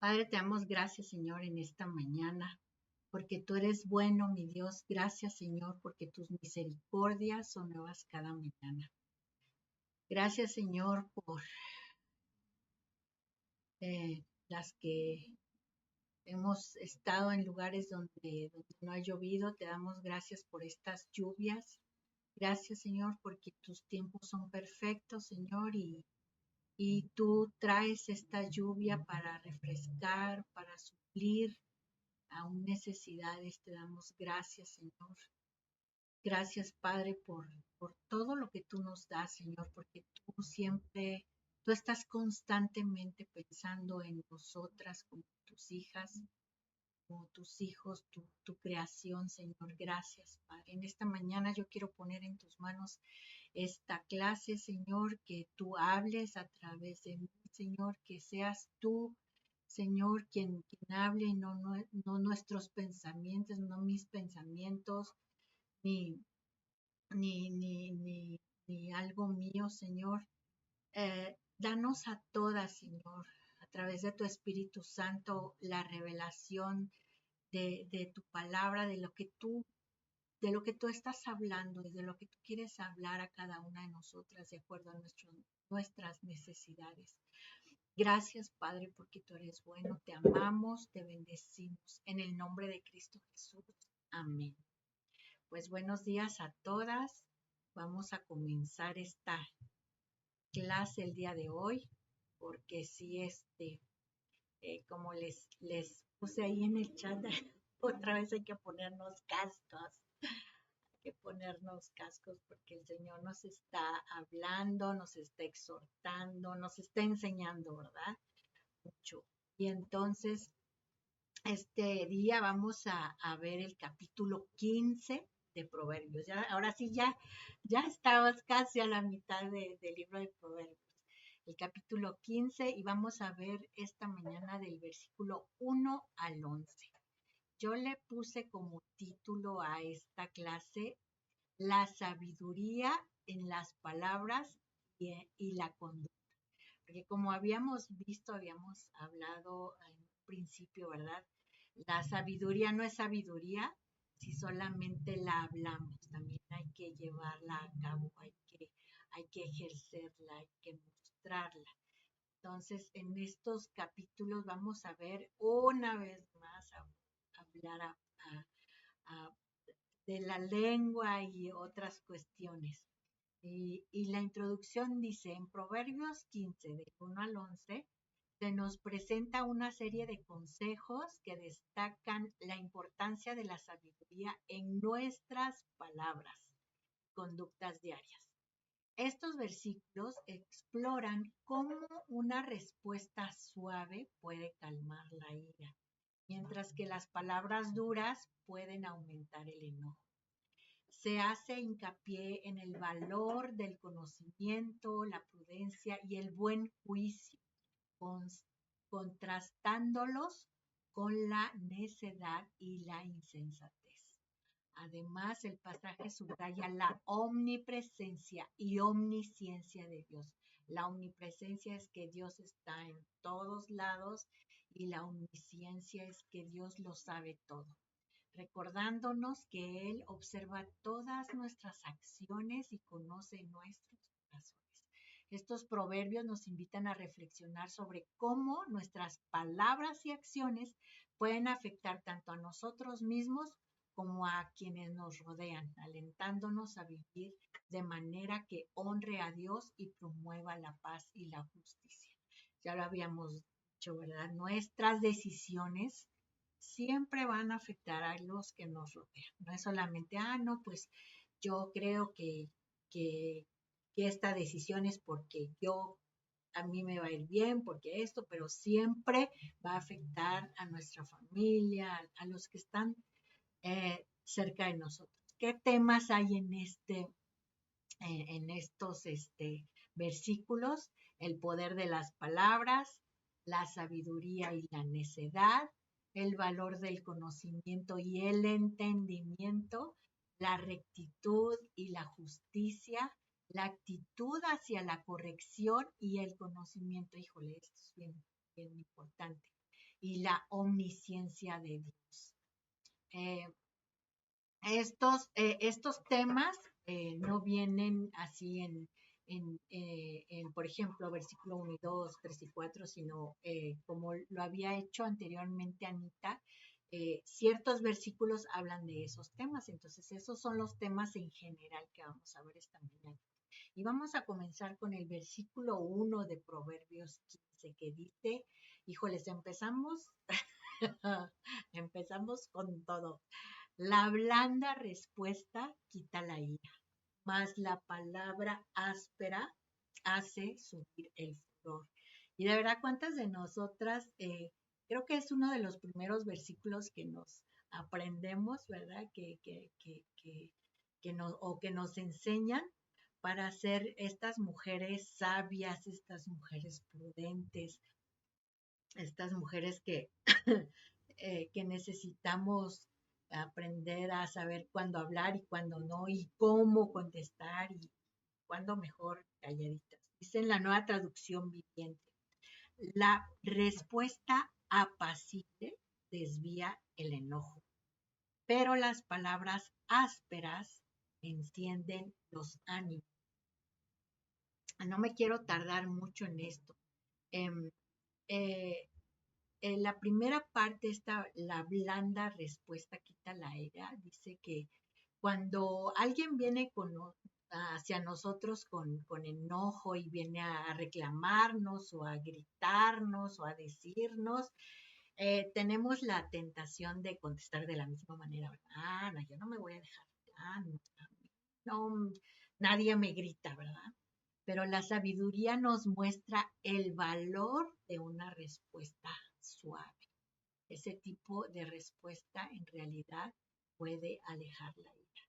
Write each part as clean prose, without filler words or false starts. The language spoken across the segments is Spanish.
Padre, te damos gracias, Señor, en esta mañana, porque tú eres bueno, mi Dios. Gracias, Señor, porque tus misericordias son nuevas cada mañana. Gracias, Señor, por las que hemos estado en lugares donde no ha llovido. Te damos gracias por estas lluvias. Gracias, Señor, porque tus tiempos son perfectos, Señor, y tú traes esta lluvia para refrescar, para suplir aún necesidades. Te damos gracias, Señor. Gracias, Padre, por todo lo que tú nos das, Señor, porque tú estás constantemente pensando en nosotras como tus hijas, como tus hijos, tu creación, Señor. Gracias, Padre. En esta mañana yo quiero poner en tus manos esta clase, Señor, que tú hables a través de mí, Señor, que seas tú, Señor, quien hable y no nuestros pensamientos, no mis pensamientos, ni, ni algo mío, Señor. Danos a todas, Señor, a través de tu Espíritu Santo, la revelación de tu palabra, de lo que tú estás hablando y de lo que tú quieres hablar a cada una de nosotras de acuerdo a nuestras necesidades. Gracias, Padre, porque tú eres bueno, te amamos, te bendecimos. En el nombre de Cristo Jesús. Amén. Pues buenos días a todas. Vamos a comenzar esta clase el día de hoy, porque sí, como les puse ahí en el chat, otra vez hay que ponernos cascos porque el Señor nos está hablando, nos está exhortando, nos está enseñando, ¿verdad? Mucho. Y entonces, este día vamos a ver el capítulo 15 de Proverbios. Ahora sí, ya estamos casi a la mitad del libro de Proverbios. El capítulo 15 y vamos a ver esta mañana del versículo 1 al 11. Yo le puse como título a esta clase la sabiduría en las palabras y la conducta. Porque como habíamos visto, habíamos hablado en un principio, ¿verdad? La sabiduría no es sabiduría si solamente la hablamos, también hay que llevarla a cabo, hay que ejercerla, hay que mostrarla. Entonces, en estos capítulos vamos a ver una vez más a hablar a de la lengua y otras cuestiones. Y la introducción dice, en Proverbios 15, del 1 al 11, se nos presenta una serie de consejos que destacan la importancia de la sabiduría en nuestras palabras, conductas diarias. Estos versículos exploran cómo una respuesta suave puede calmar la ira, mientras que las palabras duras pueden aumentar el enojo. Se hace hincapié en el valor del conocimiento, la prudencia y el buen juicio, contrastándolos con la necedad y la insensatez. Además, el pasaje subraya la omnipresencia y omnisciencia de Dios. La omnipresencia es que Dios está en todos lados y la omnisciencia es que Dios lo sabe todo, recordándonos que Él observa todas nuestras acciones y conoce nuestros corazones. Estos proverbios nos invitan a reflexionar sobre cómo nuestras palabras y acciones pueden afectar tanto a nosotros mismos como a quienes nos rodean, alentándonos a vivir de manera que honre a Dios y promueva la paz y la justicia. Ya lo habíamos dicho, ¿verdad? Nuestras decisiones siempre van a afectar a los que nos rodean. No es solamente, no, pues yo creo que, que esta decisión es porque a mí me va a ir bien, porque esto, pero siempre va a afectar a nuestra familia, a los que están cerca de nosotros. ¿Qué temas hay en estos versículos? El poder de las palabras, la sabiduría y la necedad, el valor del conocimiento y el entendimiento, la rectitud y la justicia, la actitud hacia la corrección y el conocimiento. Híjole, esto es bien, bien importante. y la omnisciencia de Dios. Eh, estos temas no vienen así por ejemplo, versículo 1 y 2, 3 y 4, sino como lo había hecho anteriormente Anita, ciertos versículos hablan de esos temas. Entonces, esos son los temas en general que vamos a ver esta mañana. Y vamos a comenzar con el versículo 1 de Proverbios 15, que dice, híjoles, empezamos con todo. La blanda respuesta quita la ira, mas la palabra áspera hace subir el furor. Y de verdad, ¿cuántas de nosotras, creo que es uno de los primeros versículos que nos aprendemos, ¿verdad? Que nos enseñan para ser estas mujeres sabias, estas mujeres prudentes, estas mujeres que necesitamos aprender a saber cuándo hablar y cuándo no, y cómo contestar y cuándo mejor calladitas. Dice en la Nueva Traducción Viviente, la respuesta apacible desvía el enojo, pero las palabras ásperas encienden los ánimos. No me quiero tardar mucho en esto. Eh, eh, en la primera parte está la blanda respuesta quita la ira. Dice que cuando alguien viene hacia nosotros con enojo y viene a reclamarnos o a gritarnos o a decirnos, tenemos la tentación de contestar de la misma manera. Ah, no, yo no me voy a dejar. Ah, no, nadie me grita, ¿verdad? Pero la sabiduría nos muestra el valor de una respuesta suave. Ese tipo de respuesta en realidad puede alejar la ira.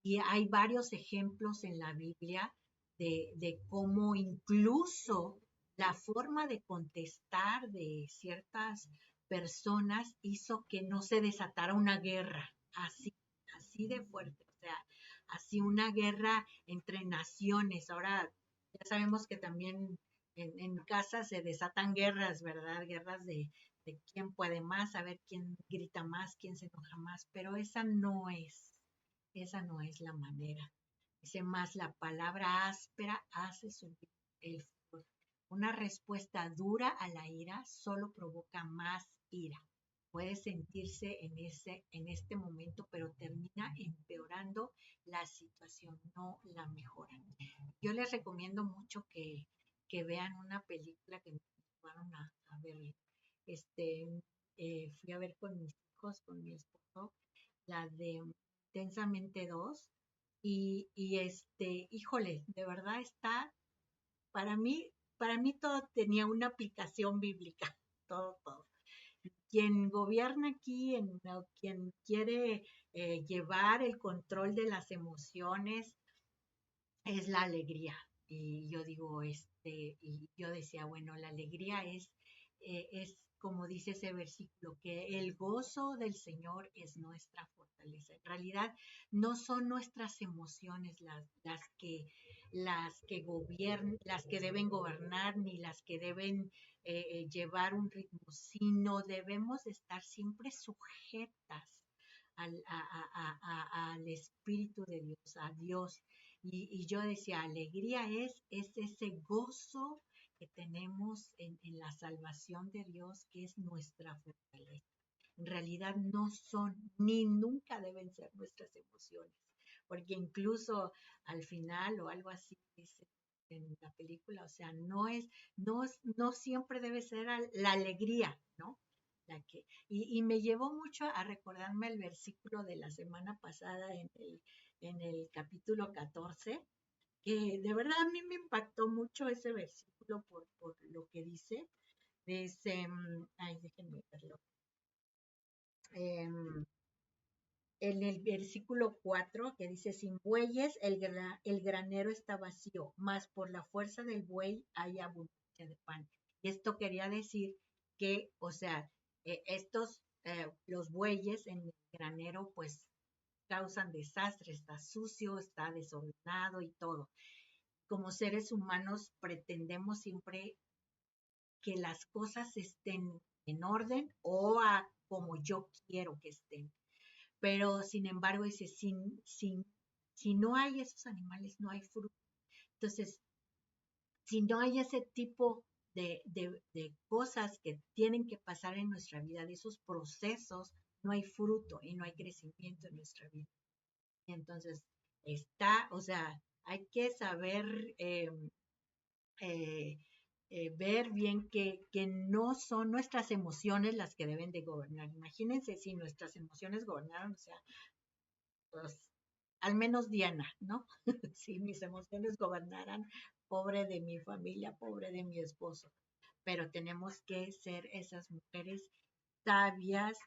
Y hay varios ejemplos en la Biblia de cómo incluso la forma de contestar de ciertas personas hizo que no se desatara una guerra así de fuerte, o sea, así una guerra entre naciones. Ahora ya sabemos que también en casa se desatan guerras, ¿verdad? Guerras de quién puede más, a ver quién grita más, quién se enoja más, pero esa no es la manera. Dice más, la palabra áspera hace subir el furor. Una respuesta dura a la ira solo provoca más ira. Puede sentirse en este momento, pero termina empeorando la situación, no la mejora. Yo les recomiendo mucho que vean una película que me llevaron a ver. Fui a ver con mis hijos, con mi esposo, la de Intensamente 2 híjole, de verdad está, para mí, para mí todo tenía una aplicación bíblica, todo. Quien gobierna aquí, quien quiere llevar el control de las emociones, es la alegría. Y yo digo, y yo decía, bueno, la alegría es como dice ese versículo, que el gozo del Señor es nuestra fortaleza. En realidad, no son nuestras emociones las que deben gobernar, ni las que deben llevar un ritmo, sino debemos estar siempre sujetas al Espíritu de Dios, a Dios. Y yo decía, alegría es ese gozo que tenemos en la salvación de Dios, que es nuestra fortaleza. En realidad no son, ni nunca deben ser nuestras emociones, porque incluso al final o algo así dice en la película, o sea, no siempre debe ser la alegría, ¿no? Y me llevó mucho a recordarme el versículo de la semana pasada en el capítulo 14, que de verdad a mí me impactó mucho ese versículo por lo que dice. Dice, ay, déjenme verlo. En el versículo 4, que dice, sin bueyes el granero está vacío, mas por la fuerza del buey hay abundancia de pan. Y esto quería decir que, o sea, los bueyes en el granero, pues causan desastre, está sucio, está desordenado y todo. Como seres humanos pretendemos siempre que las cosas estén en orden o a como yo quiero que estén. Pero sin embargo, dice, si no hay esos animales, no hay fruto. Entonces, si no hay ese tipo de cosas que tienen que pasar en nuestra vida, de esos procesos, no hay fruto y no hay crecimiento en nuestra vida. Y entonces, o sea, hay que saber eh, ver bien que no son nuestras emociones las que deben de gobernar. Imagínense si nuestras emociones gobernaran, o sea, pues al menos Diana, ¿no? Si mis emociones gobernaran, pobre de mi familia, pobre de mi esposo. Pero tenemos que ser esas mujeres sabias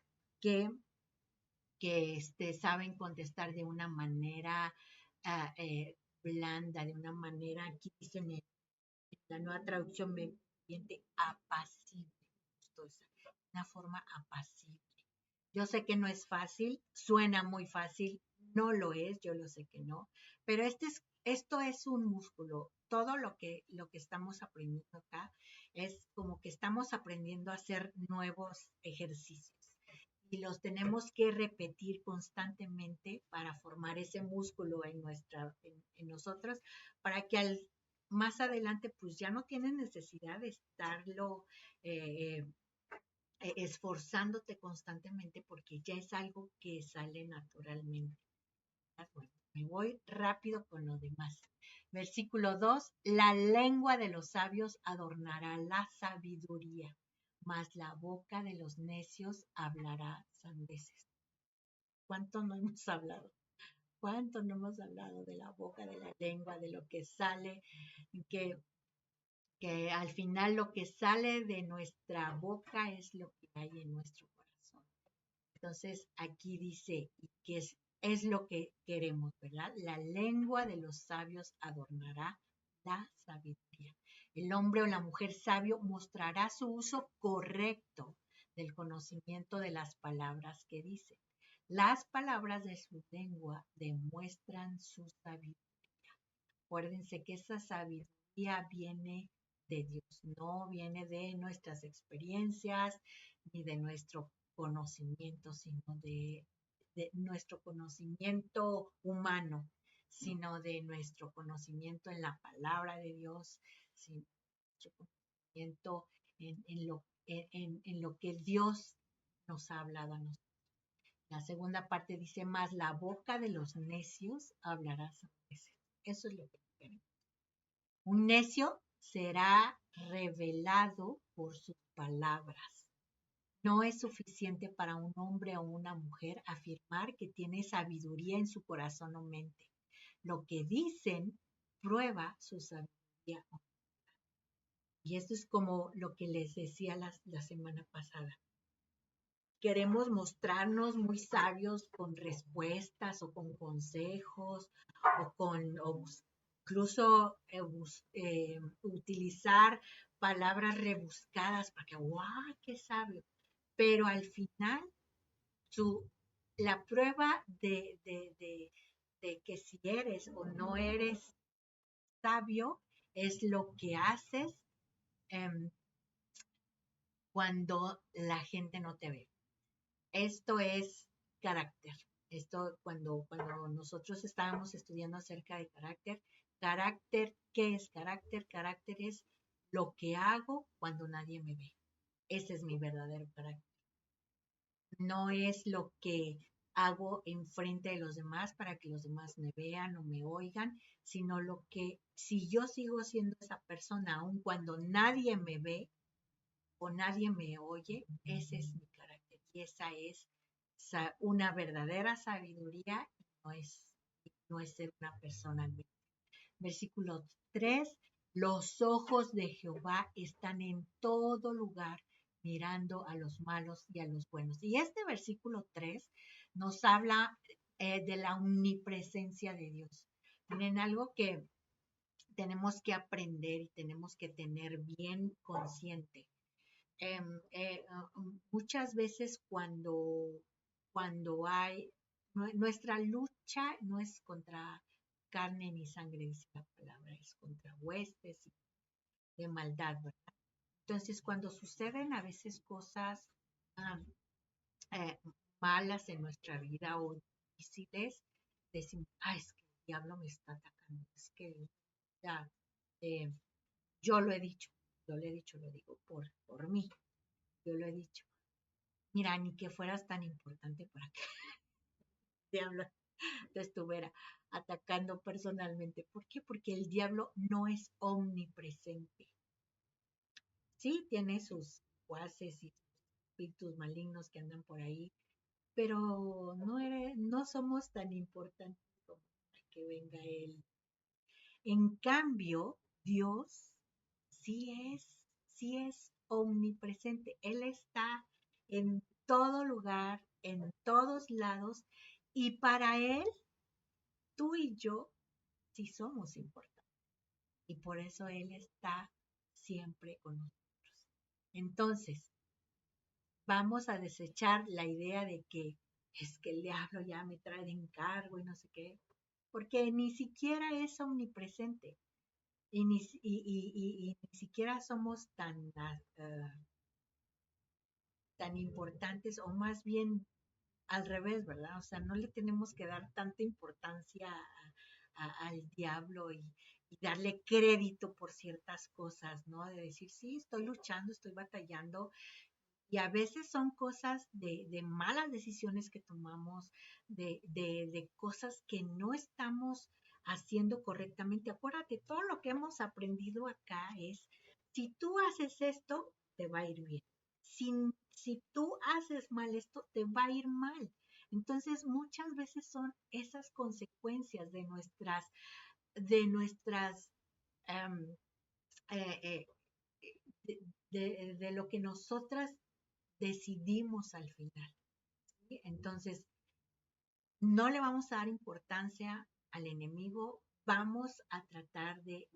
que, saben contestar de una manera blanda, de una manera, aquí dicen en la nueva traducción me siente apacible, justo esa, una forma apacible. Yo sé que no es fácil, suena muy fácil, no lo es, yo lo sé que no, pero esto es un músculo. Todo lo que estamos aprendiendo acá es como que estamos aprendiendo a hacer nuevos ejercicios y los tenemos que repetir constantemente para formar ese músculo en nosotros, para que más adelante pues ya no tienen necesidad de estarlo eh, esforzándote constantemente porque ya es algo que sale naturalmente. Bueno, me voy rápido con lo demás. Versículo 2, la lengua de los sabios adornará la sabiduría, mas la boca de los necios hablará sandeces. ¿Cuánto no hemos hablado? ¿Cuánto no hemos hablado de la boca, de la lengua, de lo que sale, que, que al final lo que sale de nuestra boca es lo que hay en nuestro corazón? Entonces aquí dice que es lo que queremos, ¿verdad? La lengua de los sabios adornará la sabiduría. El hombre o la mujer sabio mostrará su uso correcto del conocimiento de las palabras que dice. Las palabras de su lengua demuestran su sabiduría. Acuérdense que esa sabiduría viene de Dios, no viene de nuestras experiencias ni de nuestro conocimiento, sino de nuestro conocimiento humano, sino de nuestro conocimiento en la palabra de Dios, sino nuestro conocimiento en lo que Dios nos ha hablado a nosotros. La segunda parte dice más, la boca de los necios hablará sandeces. Eso es lo que queremos. Un necio será revelado por sus palabras. No es suficiente para un hombre o una mujer afirmar que tiene sabiduría en su corazón o mente. Lo que dicen prueba su sabiduría. Y esto es como lo que les decía la semana pasada. Queremos mostrarnos muy sabios con respuestas o con consejos o incluso utilizar palabras rebuscadas para que, ¡guau, qué sabio! Pero al final, la prueba de que si eres o no eres sabio es lo que haces eh, cuando la gente no te ve. Esto es carácter. Esto cuando nosotros estábamos estudiando acerca de carácter, ¿qué es carácter? Carácter es lo que hago cuando nadie me ve. Ese es mi verdadero carácter. No es lo que hago enfrente de los demás para que los demás me vean o me oigan, sino lo que, si yo sigo siendo esa persona, aun cuando nadie me ve o nadie me oye, ese es mi carácter y esa es una verdadera sabiduría y no es ser una persona. Versículo 3, los ojos de Jehová están en todo lugar, mirando a los malos y a los buenos. Y este versículo 3 nos habla de la omnipresencia de Dios. Miren, algo que tenemos que aprender y tenemos que tener bien consciente. Muchas veces cuando hay, nuestra lucha no es contra carne ni sangre, dice la palabra, es contra huestes de maldad, ¿verdad? Entonces, cuando suceden a veces cosas ah, eh, malas en nuestra vida o difíciles, decimos, es que el diablo me está atacando, es que ya, eh, yo lo he dicho, lo digo por mí, yo lo he dicho. Mira, ni que fueras tan importante para que el diablo te estuviera atacando personalmente. ¿Por qué? Porque el diablo no es omnipresente. Sí, tiene sus cuaces y espíritus malignos que andan por ahí, pero no somos tan importantes como para que venga él. En cambio, Dios sí sí es omnipresente. Él está en todo lugar, en todos lados, y para Él, tú y yo sí somos importantes. Y por eso Él está siempre con nosotros. Entonces, vamos a desechar la idea de que es que el diablo ya me trae de encargo y no sé qué, porque ni siquiera es omnipresente y ni siquiera somos tan importantes, o más bien al revés, ¿verdad? O sea, no le tenemos que dar tanta importancia al diablo y darle crédito por ciertas cosas, ¿no? De decir, sí, estoy luchando, estoy batallando, y a veces son cosas de malas decisiones que tomamos, de cosas que no estamos haciendo correctamente. Acuérdate, todo lo que hemos aprendido acá es, si tú haces esto, te va a ir bien. Si, si tú haces mal esto, te va a ir mal. Entonces, muchas veces son esas consecuencias de nuestras um, eh, eh, de lo que nosotras decidimos al final. ¿Sí? Entonces, no le vamos a dar importancia al enemigo, vamos a tratar de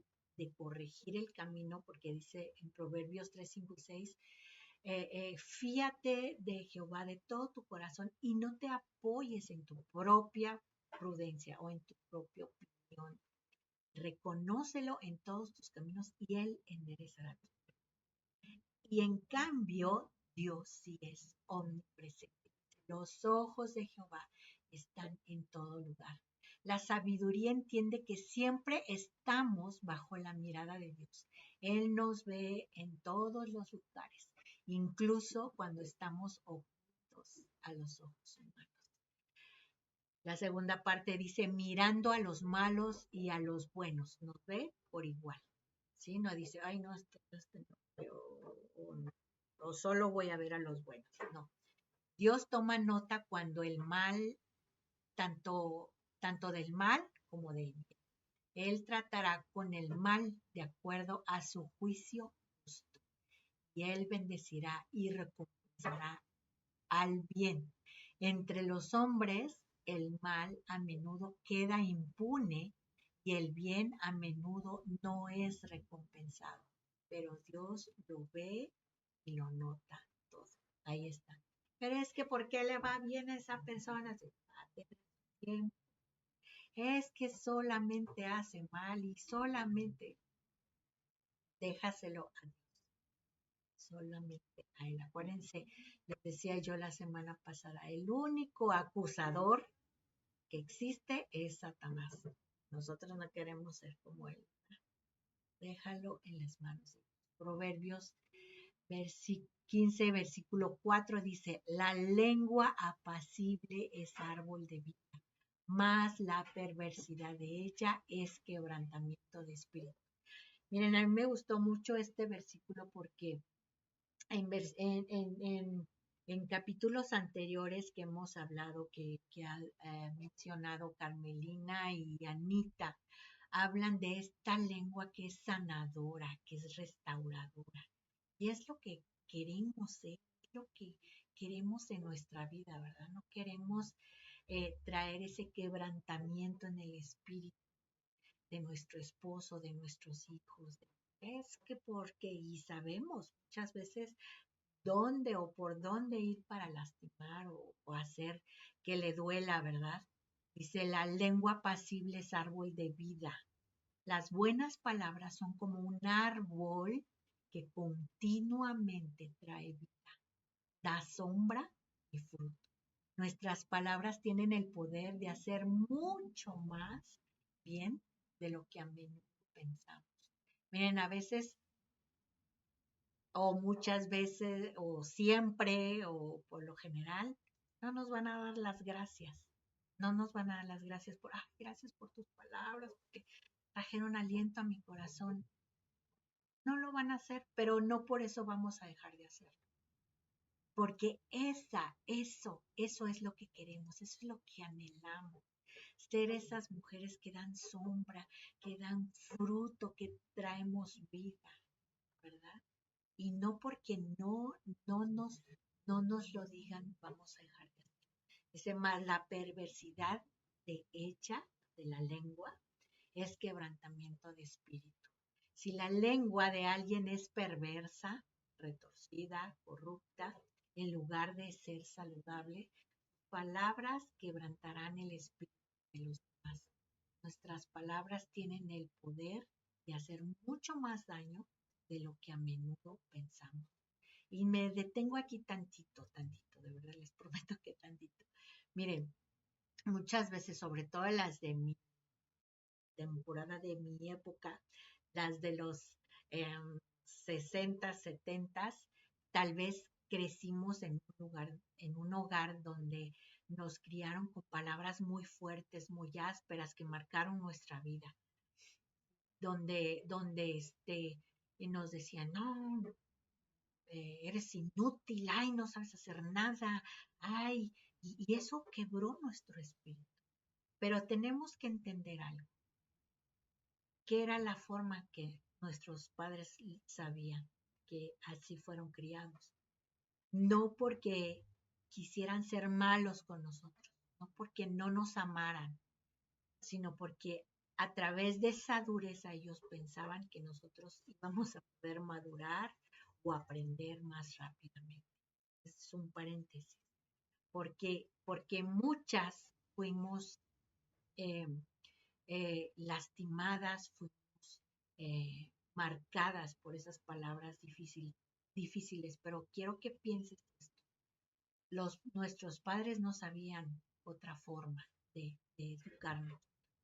corregir el camino, porque dice en Proverbios 3, 5 y 6, fíate de Jehová de todo tu corazón y no te apoyes en tu propia prudencia o en tu propia opinión. Reconócelo en todos tus caminos y Él enderezará tus caminos. Y en cambio, Dios sí es omnipresente. Los ojos de Jehová están en todo lugar. La sabiduría entiende que siempre estamos bajo la mirada de Dios. Él nos ve en todos los lugares, incluso cuando estamos ocultos a los ojos humanos. La segunda parte dice, mirando a los malos y a los buenos, nos ve por igual. ¿Sí? No dice, ay, no, este no, o solo voy a ver a los buenos. No. Dios toma nota cuando el mal, tanto del mal como del bien. Él tratará con el mal de acuerdo a su juicio justo. Y Él bendecirá y recompensará al bien. Entre los hombres, el mal a menudo queda impune y el bien a menudo no es recompensado. Pero Dios lo ve y lo nota todo. Ahí está. Pero es que ¿por qué le va bien a esa persona? Es que solamente hace mal y solamente déjaselo a Dios. Solamente a Él. Acuérdense, les decía yo la semana pasada, el único acusador que existe es Satanás. Nosotros no queremos ser como Él. Déjalo en las manos de Dios. Proverbios 15, versículo 4 dice, la lengua apacible es árbol de vida, mas la perversidad de ella es quebrantamiento de espíritu. Miren, a mí me gustó mucho este versículo porque en capítulos anteriores que hemos hablado, que ha mencionado Carmelina y Anita, hablan de esta lengua que es sanadora, que es restauradora. Y es lo que queremos ser, es lo que queremos en nuestra vida, ¿verdad? No queremos traer ese quebrantamiento en el espíritu de nuestro esposo, de nuestros hijos. Es que porque, y sabemos muchas veces dónde o por dónde ir para lastimar o hacer que le duela, ¿verdad? Dice, la lengua pasible es árbol de vida. Las buenas palabras son como un árbol que continuamente trae vida, da sombra y fruto. Nuestras palabras tienen el poder de hacer mucho más bien de lo que a menudo pensamos. Miren, a veces o muchas veces o siempre o por lo general no nos van a dar las gracias. No nos van a dar las gracias por, gracias por tus palabras, porque trajeron aliento a mi corazón. No lo van a hacer, pero no por eso vamos a dejar de hacerlo. Porque eso es lo que queremos, eso es lo que anhelamos. Ser esas mujeres que dan sombra, que dan fruto, que traemos vida, ¿verdad? Y no porque no nos lo digan, vamos a dejar de hacer. Dice más, la perversidad de ella, de la lengua, es quebrantamiento de espíritu. Si la lengua de alguien es perversa, retorcida, corrupta, en lugar de ser saludable, palabras quebrantarán el espíritu de los demás. Nuestras palabras tienen el poder de hacer mucho más daño de lo que a menudo pensamos. Y me detengo aquí tantito, de verdad les prometo que tantito. Miren, muchas veces, sobre todo las de mi temporada, de mi época, las de los 60, 70, tal vez crecimos en un hogar donde nos criaron con palabras muy fuertes, muy ásperas que marcaron nuestra vida, donde y nos decían, no, eres inútil, ay, no sabes hacer nada, ay, y eso quebró nuestro espíritu. Pero tenemos que entender algo, que era la forma que nuestros padres sabían que así fueron criados. No porque quisieran ser malos con nosotros, no porque no nos amaran, sino porque a través de esa dureza ellos pensaban que nosotros íbamos a poder madurar o aprender más rápidamente. Es un paréntesis, porque muchas fuimos eh, lastimadas, fuimos marcadas por esas palabras difíciles, pero quiero que pienses esto. Nuestros padres no sabían otra forma de educarnos,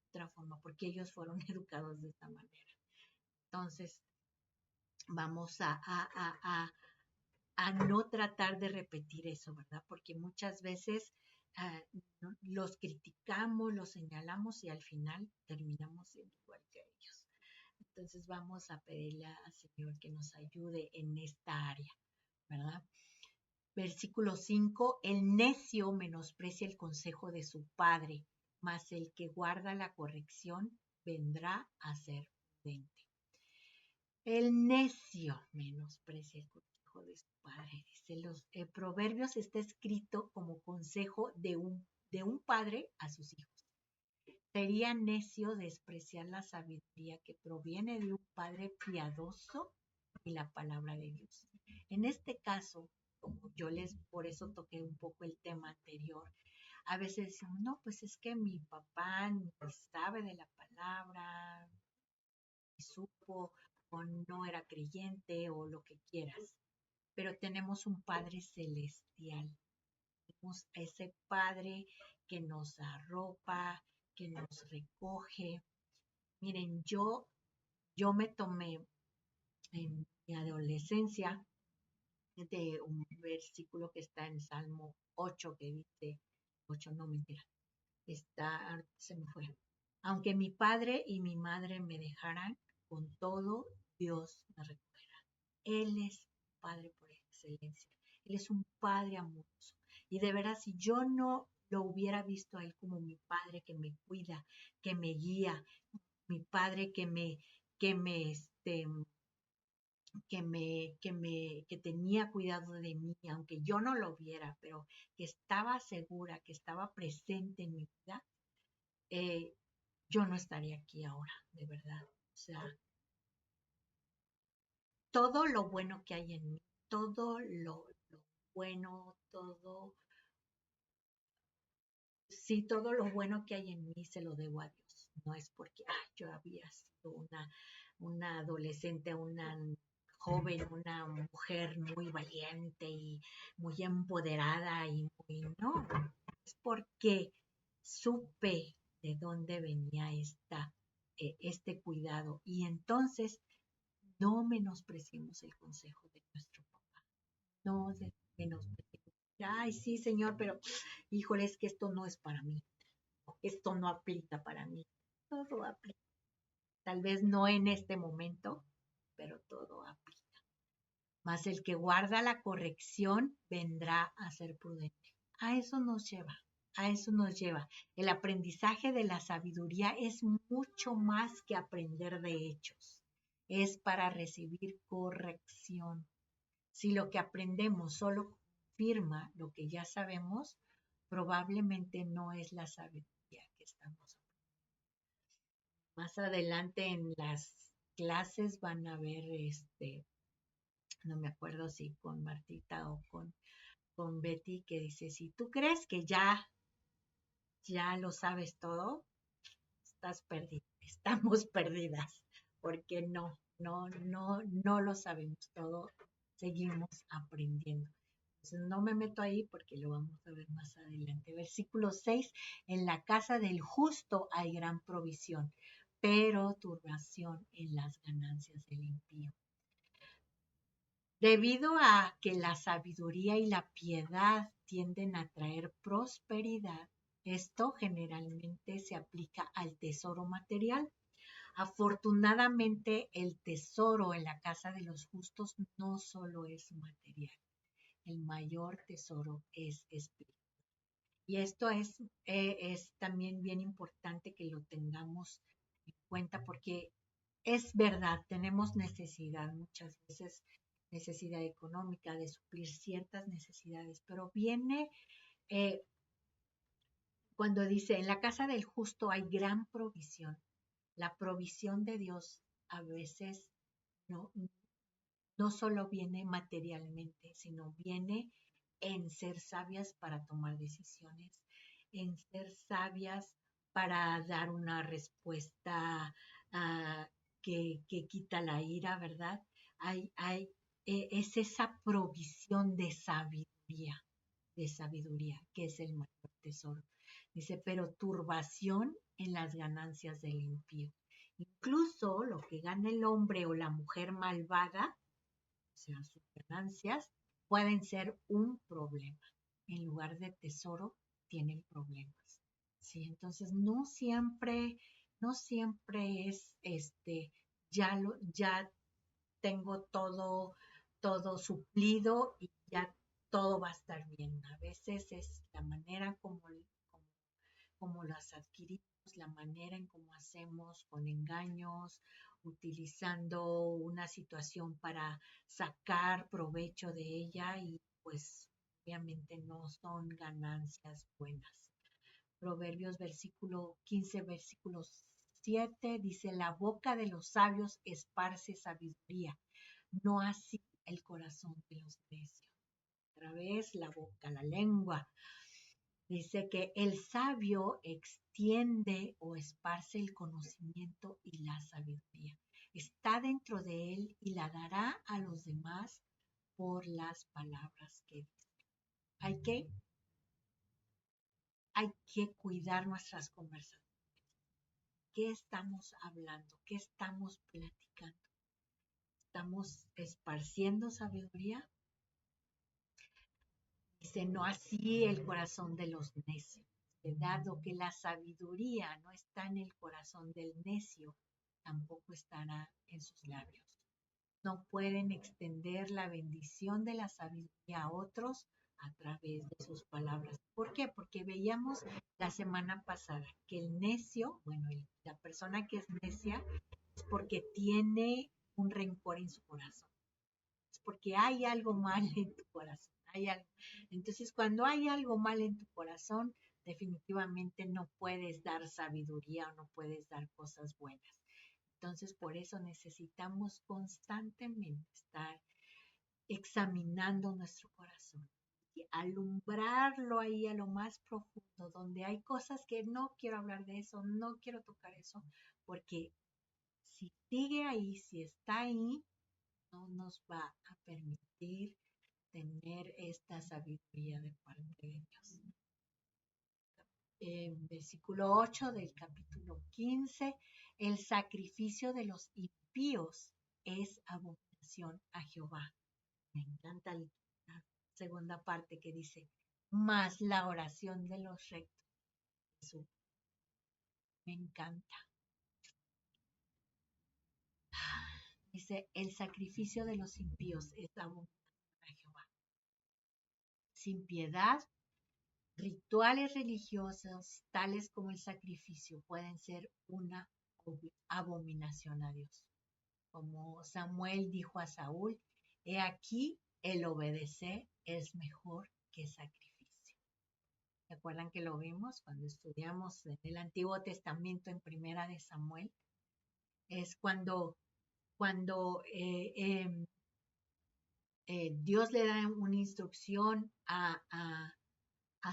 otra forma, porque ellos fueron educados de esta manera. Entonces, vamos a no tratar de repetir eso, ¿verdad? Porque muchas veces los criticamos, los señalamos y al final terminamos siendo igual que ellos. Entonces vamos a pedirle al Señor que nos ayude en esta área, ¿verdad? Versículo 5, el necio menosprecia el consejo de su padre, mas el que guarda la corrección vendrá a ser prudente. El necio menosprecia el consejo de su padre. Dice, los proverbios está escrito como consejo de un padre a sus hijos. Sería necio despreciar la sabiduría que proviene de un padre piadoso y la palabra de Dios. En este caso, como por eso toqué un poco el tema anterior, a veces decimos, no, pues es que mi papá ni sabe de la palabra, ni supo, o no era creyente, o lo que quieras. Pero tenemos un Padre celestial. Tenemos a ese Padre que nos arropa, que nos recoge. Miren, yo me tomé en mi adolescencia de un versículo que está en Salmo 8 que dice, 8 no, mentira, se me fue. Aunque mi padre y mi madre me dejaran, con todo Dios me recogerá. Él es Padre por excelencia. Él es un Padre amoroso. Y de veras, si yo no lo hubiera visto a Él como mi Padre que me cuida, que me guía, mi Padre que tenía cuidado de mí, aunque yo no lo viera, pero que estaba segura, que estaba presente en mi vida, yo no estaría aquí ahora, de verdad. O sea, todo lo bueno que hay en mí, todo lo bueno, todo lo bueno que hay en mí se lo debo a Dios. No es porque yo había sido una adolescente, una joven, una mujer muy valiente y muy empoderada y muy no, es porque supe de dónde venía este cuidado y entonces no menospreciemos el consejo de nuestro papá, no menospreciemos. Ay, sí, señor, pero híjole, es que esto no es para mí, esto no aplica para mí, todo aplica. Tal vez no en este momento, pero todo aplica. Mas el que guarda la corrección vendrá a ser prudente. A eso nos lleva, a eso nos lleva. El aprendizaje de la sabiduría es mucho más que aprender de hechos. Es para recibir corrección. Si lo que aprendemos solo confirma lo que ya sabemos, probablemente no es la sabiduría que estamos aprendiendo. Más adelante en las clases van a ver no me acuerdo si con Martita o con Betty, que dice, si tú crees que ya lo sabes todo, estás perdida, estamos perdidas, porque no lo sabemos todo, seguimos aprendiendo. Entonces no me meto ahí porque lo vamos a ver más adelante. Versículo 6, en la casa del justo hay gran provisión, pero turbación en las ganancias del impío. Debido a que la sabiduría y la piedad tienden a traer prosperidad, esto generalmente se aplica al tesoro material. Afortunadamente, el tesoro en la casa de los justos no solo es material, el mayor tesoro es espiritual. Y esto es también bien importante que lo tengamos en cuenta porque es verdad, tenemos necesidad muchas veces, necesidad económica de suplir ciertas necesidades, pero viene eh, cuando dice, en la casa del justo hay gran provisión. La provisión de Dios a veces no, no solo viene materialmente, sino viene en ser sabias para tomar decisiones, en ser sabias para dar una respuesta que quita la ira, ¿verdad? Es esa provisión de sabiduría, que es el mayor tesoro. Dice, pero turbación en las ganancias del impío. Incluso lo que gana el hombre o la mujer malvada, o sea, sus ganancias, pueden ser un problema. En lugar de tesoro, tienen problemas. ¿Sí? Entonces, no siempre es ya tengo todo suplido y ya todo va a estar bien. A veces es la manera como las adquirimos, la manera en cómo hacemos con engaños, utilizando una situación para sacar provecho de ella y pues obviamente no son ganancias buenas. Proverbios versículo 15, versículo 7 dice, la boca de los sabios esparce sabiduría, no así el corazón de los necios. Otra vez la boca, la lengua. Dice que el sabio extiende o esparce el conocimiento y la sabiduría. Está dentro de él y la dará a los demás por las palabras que dice. Hay que cuidar nuestras conversaciones. ¿Qué estamos hablando? ¿Qué estamos platicando? ¿Estamos esparciendo sabiduría? Dice, no así el corazón de los necios. Dado que la sabiduría no está en el corazón del necio, tampoco estará en sus labios. No pueden extender la bendición de la sabiduría a otros a través de sus palabras. ¿Por qué? Porque veíamos la semana pasada que el necio, bueno, la persona que es necia, es porque tiene un rencor en su corazón. Es porque hay algo mal en tu corazón. Entonces, cuando hay algo mal en tu corazón, definitivamente no puedes dar sabiduría o no puedes dar cosas buenas. Entonces, por eso necesitamos constantemente estar examinando nuestro corazón y alumbrarlo ahí a lo más profundo, donde hay cosas que no quiero hablar de eso, no quiero tocar eso, porque si sigue ahí, si está ahí, no nos va a permitir tener esta sabiduría de parte de Dios. Versículo 8 del capítulo 15, el sacrificio de los impíos es abominación a Jehová. Me encanta la segunda parte que dice, más la oración de los rectos. Me encanta. Dice, el sacrificio de los impíos es abominación a Jehová. Sin piedad, rituales religiosos, tales como el sacrificio, pueden ser una abominación a Dios. Como Samuel dijo a Saúl, he aquí el obedecer es mejor que sacrificio. ¿Se acuerdan que lo vimos cuando estudiamos en el Antiguo Testamento en Primera de Samuel? Es cuando Dios le da una instrucción a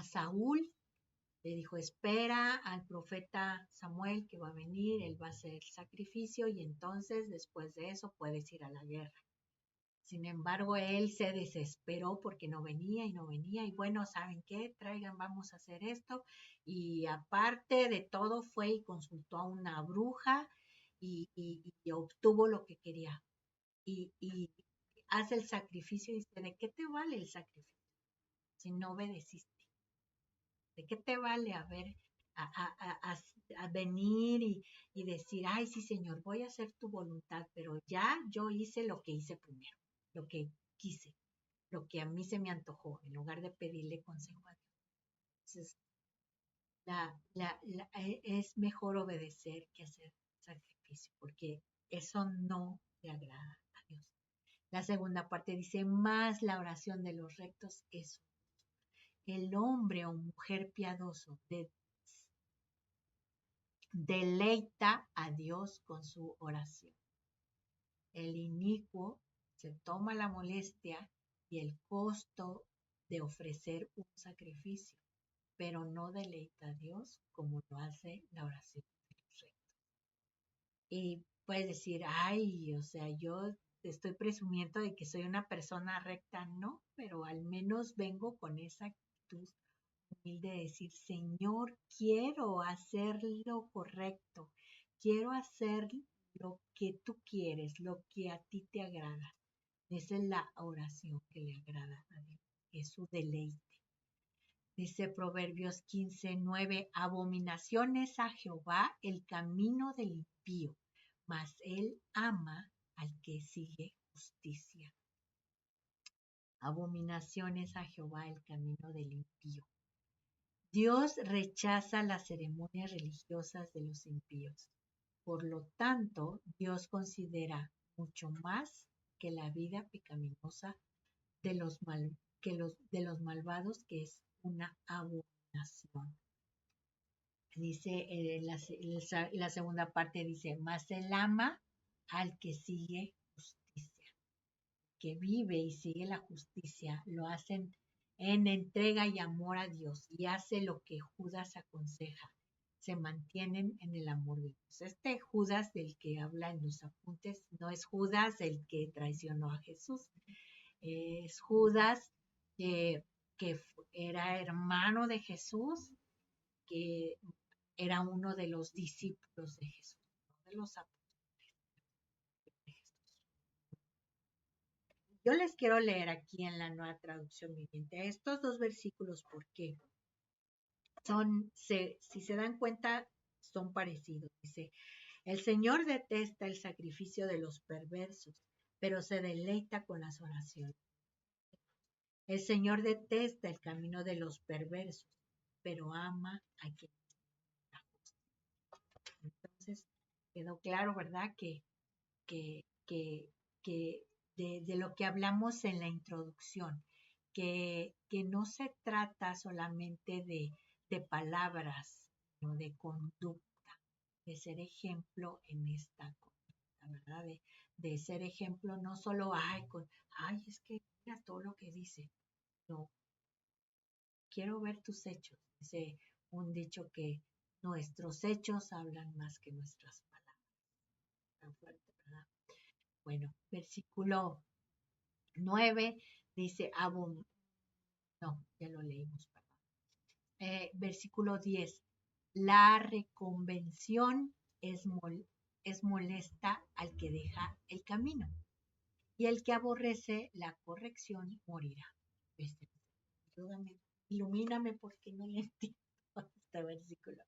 Saúl, le dijo, espera al profeta Samuel que va a venir, él va a hacer el sacrificio y entonces después de eso puedes ir a la guerra. Sin embargo, él se desesperó porque no venía y bueno, ¿saben qué? Traigan, vamos a hacer esto. Y aparte de todo fue y consultó a una bruja y obtuvo lo que quería. Y hace el sacrificio y dice, ¿de qué te vale el sacrificio si no obedeciste? ¿De qué te vale a venir y decir, ay, sí, Señor, voy a hacer tu voluntad, pero ya yo hice lo que hice primero, lo que quise, lo que a mí se me antojó, en lugar de pedirle consejo a Dios? Entonces, es mejor obedecer que hacer sacrificio, porque eso no le agrada a Dios. La segunda parte dice, más la oración de los rectos es el hombre o mujer piadoso deleita a Dios con su oración. El inicuo se toma la molestia y el costo de ofrecer un sacrificio, pero no deleita a Dios como lo hace la oración de los rectos. Y puedes decir, ay, o sea, yo estoy presumiendo de que soy una persona recta, no, pero al menos vengo con esa actitud humilde de decir, Señor, quiero hacer lo correcto, quiero hacer lo que tú quieres, lo que a ti te agrada. Esa es la oración que le agrada a Dios, es su deleite. Dice Proverbios 15:9, abominaciones a Jehová el camino del impío, mas él ama al que sigue justicia. Abominaciones a Jehová el camino del impío. Dios rechaza las ceremonias religiosas de los impíos. Por lo tanto, Dios considera mucho más que la vida pecaminosa de los malvados, que es una abominación. Dice la segunda parte dice, más él ama al que sigue justicia, que vive y sigue la justicia, lo hacen en entrega y amor a Dios y hace lo que Judas aconseja, se mantienen en el amor de Dios. Este Judas del que habla en los apuntes no es Judas el que traicionó a Jesús, es Judas que era hermano de Jesús, que era uno de los discípulos de Jesús, no de los apóstoles de Jesús. Yo les quiero leer aquí en la Nueva Traducción Viviente estos dos versículos porque si se dan cuenta, son parecidos. Dice, el Señor detesta el sacrificio de los perversos, pero se deleita con las oraciones. El Señor detesta el camino de los perversos, pero ama a quien está justo. Entonces, quedó claro, ¿verdad? Que de lo que hablamos en la introducción, que no se trata solamente de palabras, sino de conducta, de ser ejemplo en esta conducta, ¿verdad? De ser ejemplo no solo, es que mira todo lo que dice, no, quiero ver tus hechos. Dice un dicho que nuestros hechos hablan más que nuestras palabras. Tan fuerte, ¿verdad? Bueno, versículo 9 dice, no, ya lo leímos, perdón. Versículo 10, la reconvención es molesta al que deja el camino, y el que aborrece la corrección morirá. Ayúdame, ilumíname porque no le entiendo este versículo.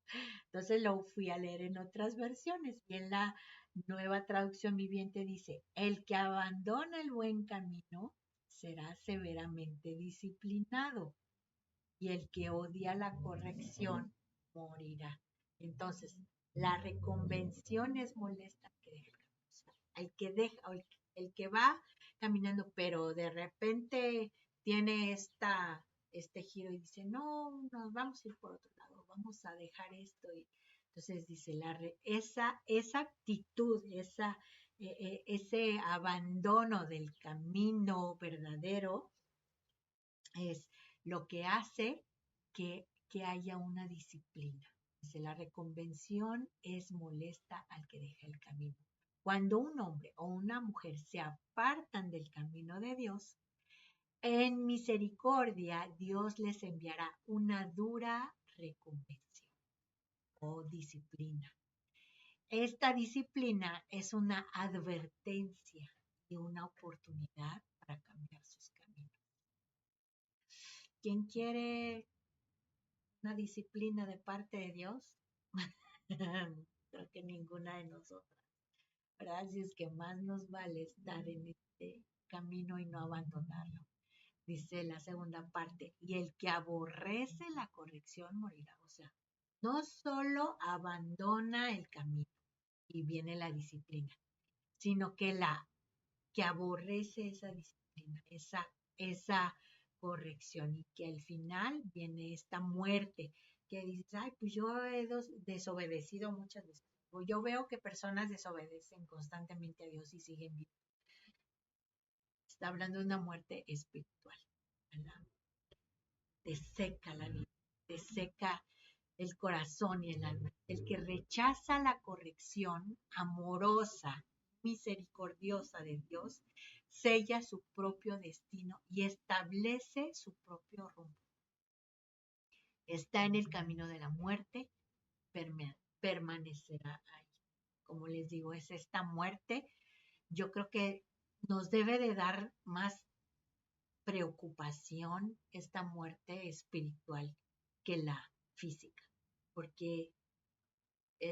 Entonces lo fui a leer en otras versiones y en la Nueva Traducción Viviente dice, el que abandona el buen camino será severamente disciplinado y el que odia la corrección morirá. Entonces, la reconvención es molesta al que deja, el que va caminando, pero de repente tiene este giro y dice, no, nos vamos a ir por otro lado, vamos a dejar esto. Y entonces dice, esa actitud, ese abandono del camino verdadero es lo que hace que haya una disciplina. Dice, la reconvención es molesta al que deja el camino. Cuando un hombre o una mujer se apartan del camino de Dios, en misericordia Dios les enviará una dura reconvención o disciplina. Esta disciplina es una advertencia y una oportunidad para cambiar sus caminos. ¿Quién quiere una disciplina de parte de Dios? Creo que ninguna de nosotras, ¿verdad? Así es que más nos vale estar en este camino y no abandonarlo. Dice la segunda parte, y el que aborrece la corrección morirá. O sea, no solo abandona el camino y viene la disciplina, sino que aborrece esa disciplina, esa corrección y que al final viene esta muerte que dices, ay, pues yo he desobedecido muchas veces. O yo veo que personas desobedecen constantemente a Dios y siguen vivos. Está hablando de una muerte espiritual, ¿verdad? Te seca la vida, te seca el corazón y el alma. El que rechaza la corrección amorosa, misericordiosa de Dios, sella su propio destino y establece su propio rumbo. Está en el camino de la muerte, permanecerá ahí. Como les digo, es esta muerte. Yo creo que nos debe de dar más preocupación esta muerte espiritual que la física, porque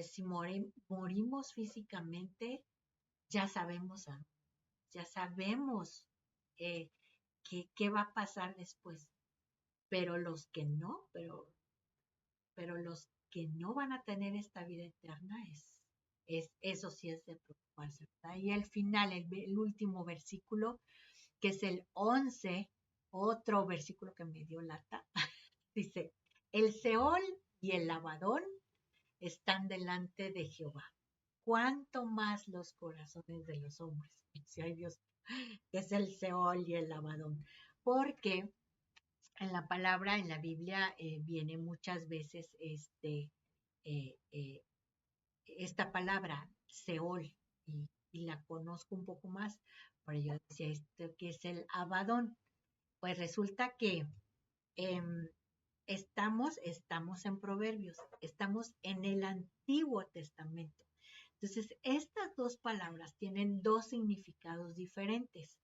si morimos físicamente, ya sabemos, ya sabemos qué va a pasar después, pero los que no, pero los que no van a tener esta vida eterna, eso sí es de preocuparse, ¿verdad? Y al final, el último versículo, que es el 11, otro versículo que me dio lata, dice, el Seol y el Abadón están delante de Jehová. ¿Cuánto más los corazones de los hombres? Si hay Dios, que es el Seol y el Abadón. Porque en la palabra, en la Biblia, viene muchas veces esta palabra, Seol, y la conozco un poco más, pero yo decía esto que es el Abadón. Pues resulta que estamos en Proverbios, estamos en el Antiguo Testamento. Entonces, estas dos palabras tienen dos significados diferentes.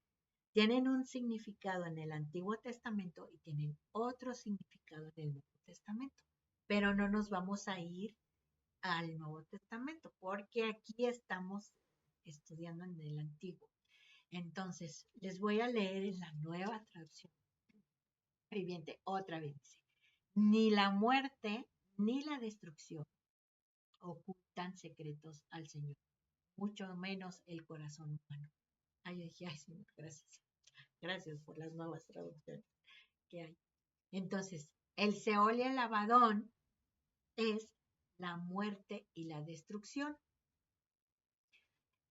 Tienen un significado en el Antiguo Testamento y tienen otro significado en el Nuevo Testamento. Pero no nos vamos a ir al Nuevo Testamento porque aquí estamos estudiando en el Antiguo. Entonces, les voy a leer en la Nueva Traducción Viviente otra vez. Dice, ni la muerte ni la destrucción ocultan secretos al Señor, mucho menos el corazón humano. Ay, yo dije, ay, Señor, gracias. Gracias por las nuevas traducciones que hay. Entonces, el Seol y el Abadón es la muerte y la destrucción.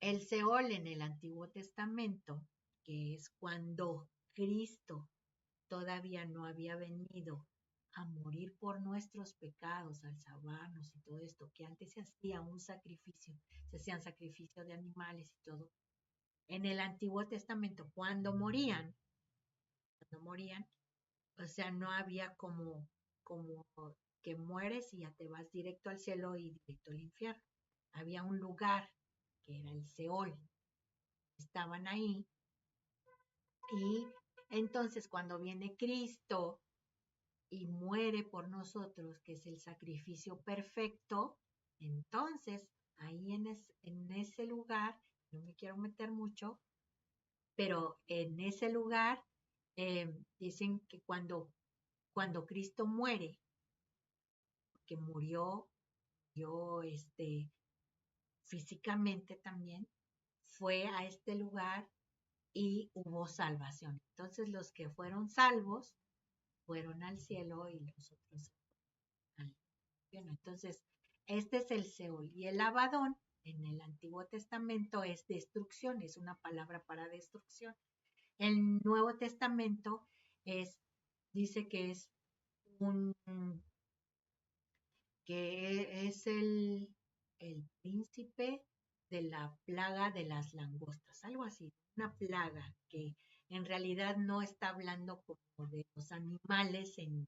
El Seol en el Antiguo Testamento, que es cuando Cristo todavía no había venido a morir por nuestros pecados, al salvarnos y todo esto, que antes se hacía un sacrificio, se hacían sacrificios de animales y todo. En el Antiguo Testamento, cuando morían, o sea, no había como que mueres y ya te vas directo al cielo y directo al infierno. Había un lugar que era el Seol. Estaban ahí y entonces cuando viene Cristo y muere por nosotros, que es el sacrificio perfecto, entonces ahí en ese lugar, no me quiero meter mucho, pero en ese lugar dicen que cuando Cristo muere, que murió físicamente también, fue a este lugar y hubo salvación. Entonces los que fueron salvos fueron al cielo y los otros al infierno. Entonces, este es el Seol. Y el Abadón en el Antiguo Testamento es destrucción, es una palabra para destrucción. El Nuevo Testamento dice que es un que es el príncipe de la plaga de las langostas, algo así, una plaga que en realidad no está hablando como de los animales eh,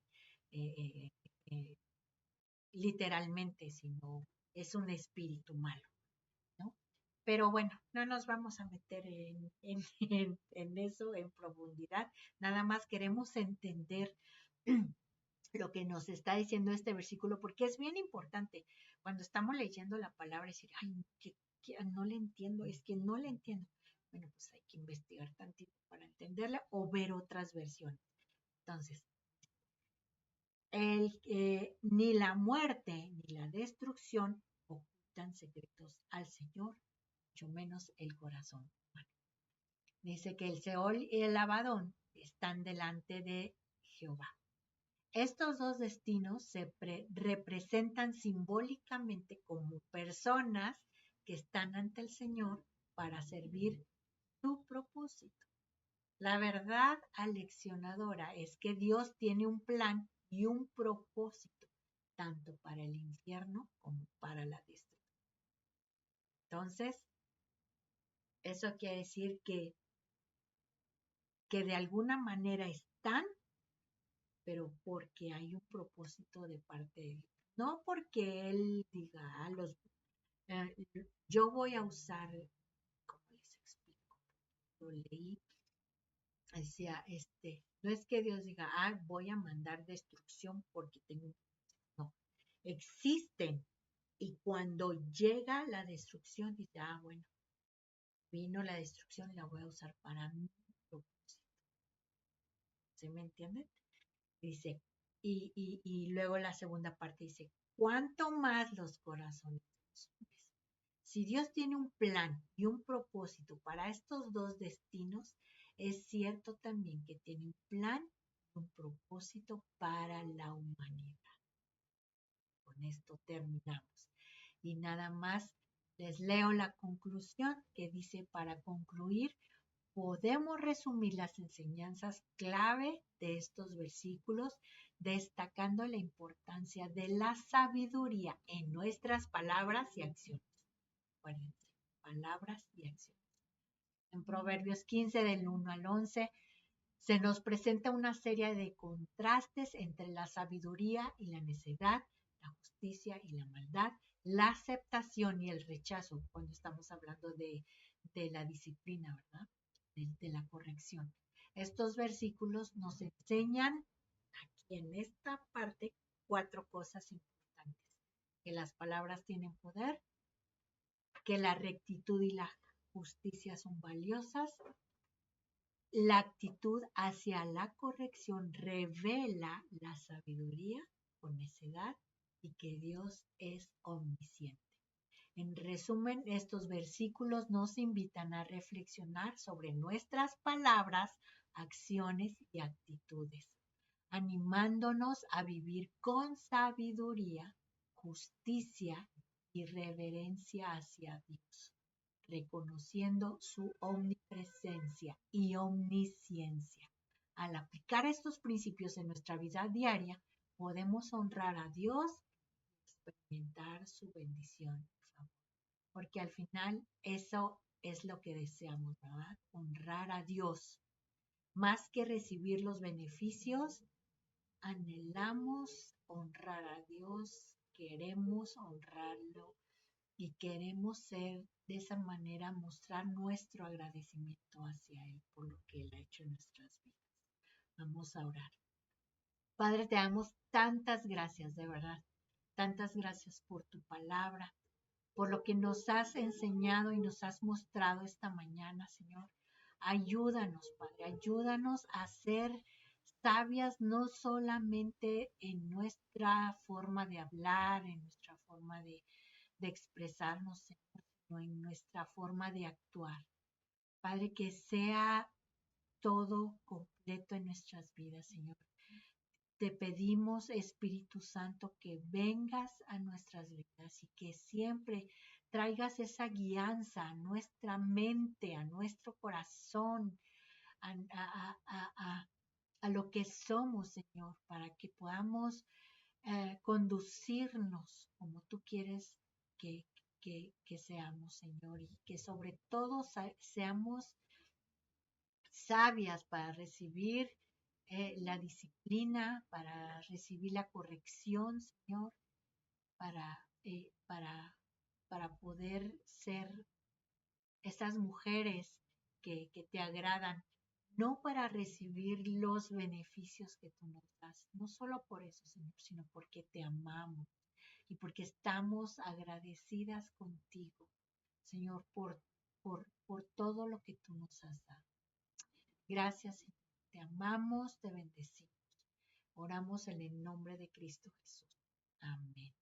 eh, eh, literalmente, sino es un espíritu malo, ¿no? Pero bueno, no nos vamos a meter en eso en profundidad, nada más queremos entender lo que nos está diciendo este versículo, porque es bien importante cuando estamos leyendo la palabra, decir, ay, que no le entiendo, es que no le entiendo. Bueno, pues hay que investigar tantito para entenderla o ver otras versiones. Entonces, ni la muerte ni la destrucción ocultan secretos al Señor, mucho menos el corazón humano. Dice que el Seol y el Abadón están delante de Jehová. Estos dos destinos se representan simbólicamente como personas que están ante el Señor para servir su propósito. La verdad aleccionadora es que Dios tiene un plan y un propósito, tanto para el infierno como para la destrucción. Entonces, eso quiere decir que de alguna manera están, pero porque hay un propósito de parte de Dios. No porque Él diga, eh, yo voy a usar, ¿cómo les explico? Lo leí, decía, no es que Dios diga, voy a mandar destrucción porque tengo un... No, existen. Y cuando llega la destrucción, dice, bueno, vino la destrucción y la voy a usar para mi propósito. ¿Sí me entienden? Dice, y luego la segunda parte dice, ¿cuánto más los corazones de los hombres? Si Dios tiene un plan y un propósito para estos dos destinos, es cierto también que tiene un plan y un propósito para la humanidad. Con esto terminamos. Y nada más les leo la conclusión que dice, para concluir, podemos resumir las enseñanzas clave de estos versículos destacando la importancia de la sabiduría en nuestras palabras y acciones. Acuérdense, palabras y acciones. En Proverbios 15 del 1 al 11 se nos presenta una serie de contrastes entre la sabiduría y la necedad, la justicia y la maldad, la aceptación y el rechazo, cuando estamos hablando de la disciplina, ¿verdad? De la corrección. Estos versículos nos enseñan aquí en esta parte 4 cosas importantes. Que las palabras tienen poder, que la rectitud y la justicia son valiosas, la actitud hacia la corrección revela la sabiduría con necedad y que Dios es omnisciente. En resumen, estos versículos nos invitan a reflexionar sobre nuestras palabras, acciones y actitudes, animándonos a vivir con sabiduría, justicia y reverencia hacia Dios, reconociendo su omnipresencia y omnisciencia. Al aplicar estos principios en nuestra vida diaria, podemos honrar a Dios y experimentar su bendición, porque al final eso es lo que deseamos, ¿verdad? Honrar a Dios. Más que recibir los beneficios, anhelamos honrar a Dios, queremos honrarlo y queremos ser de esa manera, mostrar nuestro agradecimiento hacia Él por lo que Él ha hecho en nuestras vidas. Vamos a orar. Padre, te damos tantas gracias, de verdad. Tantas gracias por tu palabra, por lo que nos has enseñado y nos has mostrado esta mañana, Señor. Ayúdanos, Padre, ayúdanos a ser sabias no solamente en nuestra forma de hablar, en nuestra forma de expresarnos, Señor, sino en nuestra forma de actuar. Padre, que sea todo completo en nuestras vidas, Señor. Te pedimos, Espíritu Santo, que vengas a nuestras vidas y que siempre traigas esa guianza a nuestra mente, a nuestro corazón, a lo que somos, Señor, para que podamos conducirnos como tú quieres que, que seamos, Señor, y que sobre todo seamos sabias para recibir la disciplina, para recibir la corrección, Señor, para, para poder ser esas mujeres que te agradan, no para recibir los beneficios que tú nos das, no solo por eso, Señor, sino porque te amamos y porque estamos agradecidas contigo, Señor, por todo lo que tú nos has dado. Gracias, Señor. Te amamos, te bendecimos. Oramos en el nombre de Cristo Jesús. Amén.